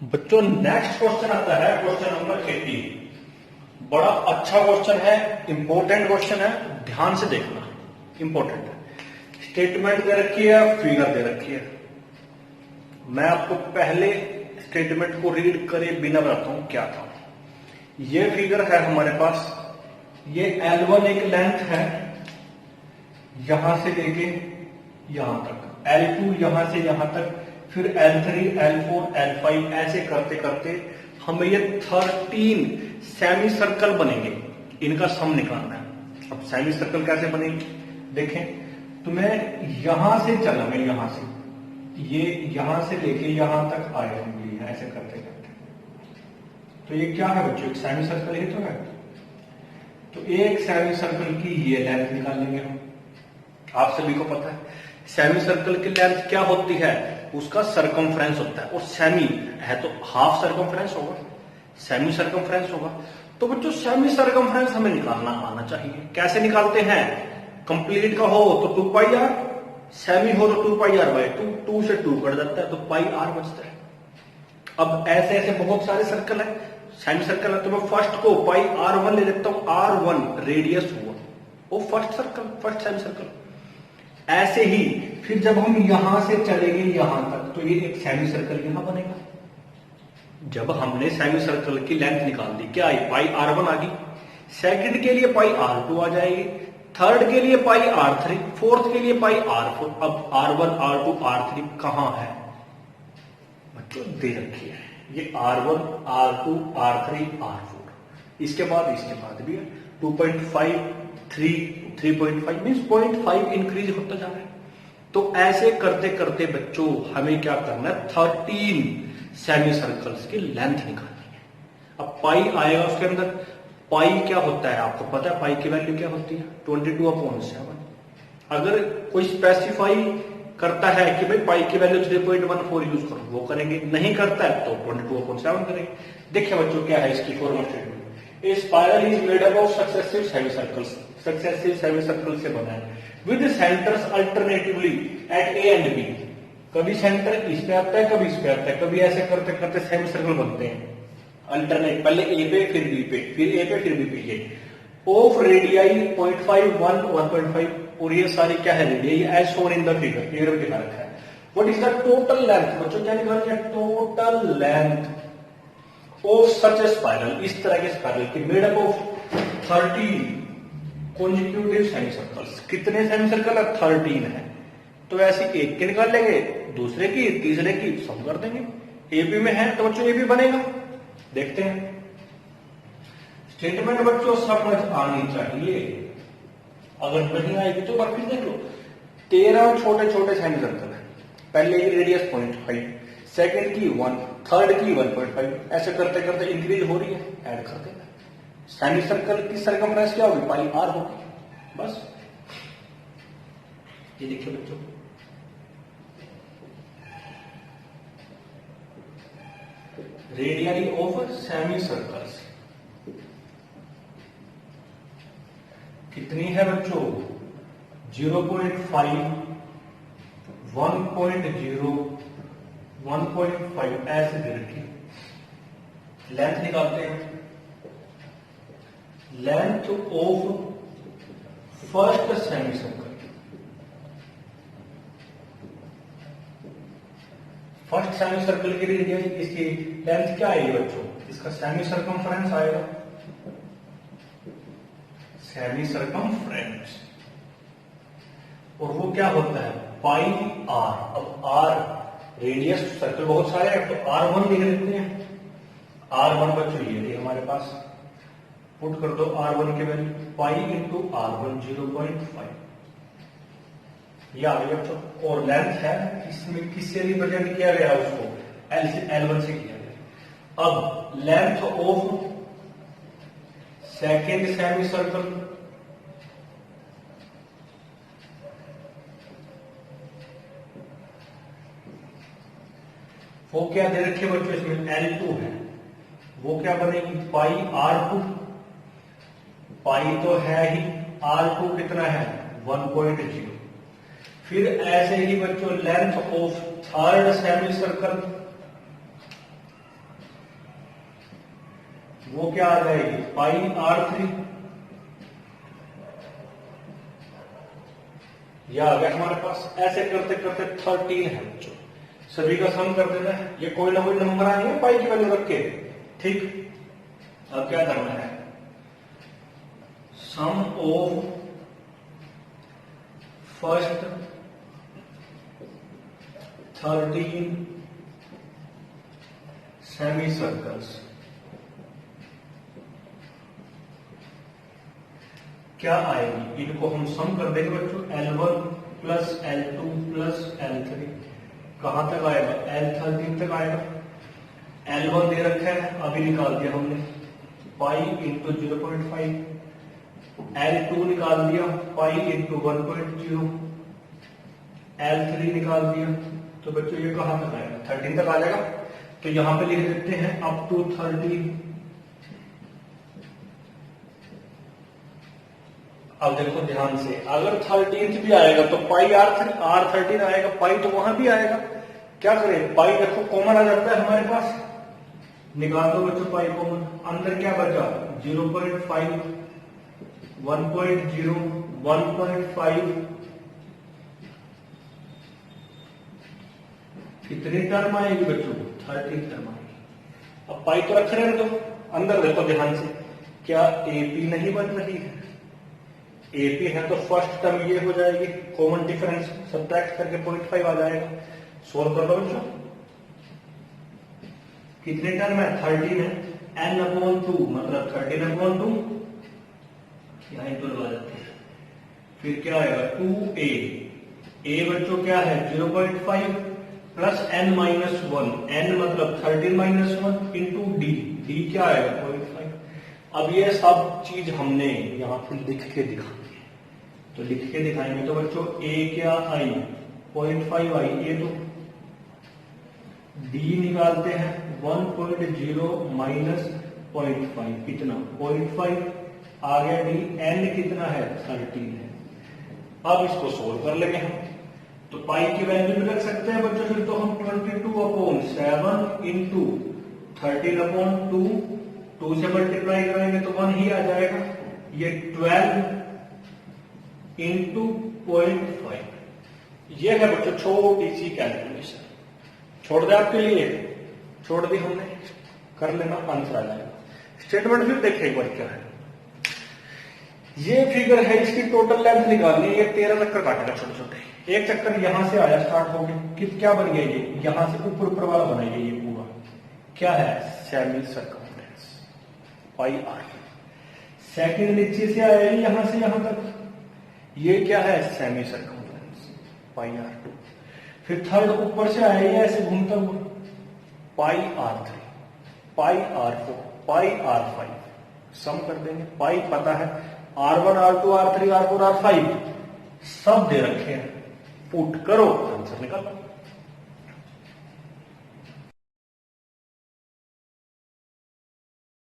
बच्चों next question आता है क्वेश्चन नंबर 80। बड़ा अच्छा क्वेश्चन है, इंपॉर्टेंट क्वेश्चन है, ध्यान से देखना, इंपॉर्टेंट है। स्टेटमेंट दे रखी है, फिगर दे रखी है। मैं आपको पहले स्टेटमेंट को रीड करे बिना बताता हूं क्या था। ये फिगर है हमारे पास, ये L1 एक लेंथ है यहां से लेके यहां तक, L2 यहां से यहां तक, फिर L3, L4, L5 ऐसे करते करते हमें ये 13 सेमी सर्कल बनेंगे। इनका सम निकालना है। अब सेमी सर्कल कैसे बनेंगे देखें, तो मैं यहां से चला, मैं यहां से, ये यहां से लेके यहां तक आए होंगे ऐसे करते करते। तो ये क्या है बच्चों, एक सेमी सर्कल ही तो है। तो एक सेमी सर्कल की ये लेंथ निकाल लेंगे हम। आप सभी को पता है सेमी सर्कल की लेंथ क्या होती है, उसका सरकमफ्रेंस होता है। और सेमी है तो हाफ सरकमफ्रेंस होगा, सेमी सरकमफ्रेंस होगा। तो बच्चों सेमी सरकमफ्रेंस हमें निकालना आना चाहिए। कैसे निकालते हैं, कंप्लीट का हो तो 2 पाई आर, सेमी हो तो 2 पाई आर बाई 2, 2 से 2 कट जाता है तो पाई आर बचता है। अब ऐसे ऐसे बहुत सारे सर्कल है, सेमी सर्कल है, तो मैं फर्स्ट को पाई R1 ले लेता हूं। R1 रेडियस हुआ, वो first circle, first semi circle. ऐसे ही फिर जब हम यहां से चलेंगे यहां तक, तो ये एक सेमी सर्कल यहां बनेगा। जब हमने सेमी सर्कल की लेंथ निकाल दी, क्या आई, पाई R1 आ गई। सेकंड के लिए पाई R2 आ जाएगी, थर्ड के लिए पाई R3, फोर्थ के लिए पाई R4। अब R1, R2, R3 कहां है बच्चों, दे रखी है। ये R1, R2, R3, R4। इसके बाद भी है 2.5, 3, 3.5 मीन्स 0.5 इंक्रीज होता जा रहा है। तो ऐसे करते करते बच्चों हमें क्या करना है, 13 सेमी सर्कल्स की लेंथ निकालनी है। अब पाई आएगा उसके अंदर। पाई क्या होता है आपको पता है, पाई की वैल्यू क्या होती है, 22/7। अगर कोई स्पेसिफाई करता है कि भाई पाई की वैल्यू 3.14 यूज करो, वो करेंगे। नहीं करता है तो 22/7 करेंगे। देखिए बच्चों क्या है इसकी formal statement, a spiral is made up of successive semi circles, successive semi circle से बना है, with centres alternatively at A and B. कभी सेंटर इस पे आता है, कभी इस पे आता है, कभी ऐसे करते करते सेमी सर्कल बनते हैं अल्टरनेट, पहले ए पे फिर बी पे, फिर ए पे फिर बी पे। ये ऑफ रेडियाई 0.5, 1, 1.5, और ये सारी क्या है radii as shown in the figure, figure में दिखा रखा है। What is the total length, बच्चों क्या निकाल लिया, total length of such a spiral, इस तरह के स्पाइरल की, made up of 13 consecutive semi circles. कितने सेमी सर्कल है, 13 है। तो ऐसे एक के निकाल लेंगे, दूसरे की, तीसरे की, सम कर देंगे। एबी में है तो बच्चों एबी बनेगा। देखते हैं स्टेटमेंट बच्चों समझ आनी चाहिए, अगर नहीं आएगी तो बार फिर देख लो। 13 छोटे छोटे सेमी सर्कल है, पहले की रेडियस 0.5, सेकंड की 1, थर्ड की 1.5, ऐसे करते करते इंक्रीज हो रही है, ऐड कर देना। सेमी सर्कल की सरकमफ्रेंस क्या होगी, पाई आर होगी, बस। ये देखिए बच्चों, रेडियाई ऑफ सेमी सर्कल्स कितनी है बच्चों, 0.5, 1.0, 1.5 ऐसे दे रखी। लेंथ निकालते हैं, length of first semi circle, first semi circle की रेडियस, इसकी लेंथ क्या आएगी बच्चों, इसका सेमी सर्कमफ्रेंस आएगा, सेमी सर्कमफ्रेंस, और वो क्या होता है, पाई आर। अब आर रेडियस, सर्कल बहुत सारे हैं तो R1 लिख लेते हैं। R1 बच्चों ये थी हमारे पास, पुट कर दो R1 के वैल्यू, पाई इंटू R1 0.5, ये आ गया बच्चों। और लेंथ है, इसमें किससे रिप्रेजेंट किया गया, उसको L1 से किया गया। अब length of second semi circle, वो क्या दे रखे बच्चों, इसमें L2 है, वो क्या बनेगी, पाई R2। पाई तो है ही, R2 कितना है, 1.0। फिर ऐसे ही बच्चों length of third semi circle, वो क्या आ जाएगी, पाई R3। यह आ गया हमारे पास। ऐसे करते करते 13 है बच्चों, सभी का सम कर देना है। ये कोई ना कोई नंबर आनी है पाई की वैल्यू रख के, ठीक। अब क्या करना है, सम ऑफ फर्स्ट 13 सेमी सर्कल्स क्या आएगी, इनको हम सम कर देंगे बच्चों। L1 plus L2 plus L3 कहां तक आएगा, L13 तक आएगा। L1 दे रखा है, अभी निकाल दिया हमने, पाई इंटू 0.5। L2 निकाल दिया, पाई इंटू 1.0। L3 निकाल दिया, तो बच्चों ये कहां तक आएगा, 13 तक आ जाएगा। तो यहां पे लिख देते हैं अप टू 13। अब देखो ध्यान से, अगर 13 भी आएगा तो पाई R13 आएगा, पाई तो वहां भी आएगा। क्या करें, पाई देखो कॉमन आ जाता है हमारे पास, निकाल दो बच्चों पाई कॉमन। अंदर क्या बचा, 0.5, 1.0, 1.5। कितनी टर्म आएगी बच्चों, 13 टर्म आएगी। अब पाई तो रख रहे दो, अंदर देखो ध्यान से, क्या AP नहीं बन रही है, AP है तो फर्स्ट टर्म ये हो जाएगी, कॉमन डिफरेंस सब्ट्रैक्ट करके 0.5 आ जाएगा। सोल्व कर लो बच्चों, कितने टर्म है, 13 है, n/2 मतलब 13/2, यहां तो लगा देते हैं। फिर क्या आएगा, 2a, a बच्चों क्या है 0.5 प्लस n-1, n मतलब 13-1 इंटू d क्या आएगा 0.5। अब ये सब चीज हमने यहां पे लिख के दिखानी है, तो लिख के दिखाएंगे तो बच्चों a क्या आई, 0.5 आई, ये तो d निकालते हैं 1.0 माइनस 0.5 कितना 0.5 आ गया d, n कितना है 13 है। अब इसको सोल्व कर लेंगे हम, तो पाई की वैल्यू भी रख सकते हैं बच्चों, फिर तो हम 22/7 इंटू 13/2, 2 से मल्टीप्लाई करेंगे तो 1 ही आ जाएगा। ये 12 इंटू 0.5। ये है बच्चों छोटी सी कैलकुलेशन, छोड़ दे आपके लिए, छोड़ दी हमने, कर लेना आंसर आ जाएगा। स्टेटमेंट फिर देखिए एक बार क्या है। ये फिगर है, इसकी टोटल लेंथ निकालनी है, ये 13 चक्कर काटेगा छोटे छोटे। एक चक्कर यहां से आया, स्टार्ट हो गया, क्या बन गया, ये यहां से ऊपर वाला बनाइए, ये पूरा क्या है, सेमी सर्कमफ्रेंस पाई R। सेकंड नीचे से आया यहां से यहां तक, ये क्या है, सेमी सर्कमफ्रेंस पाई R2। फिर थर्ड ऊपर से आया ऐसे घूमता हुआ, पाई R3, पाई R4, पाई R5। सम कर देंगे, पाई पता है, R1, R2, R3, R4, R5 सब दे रखे हैं, पुट करो आंसर निकालो।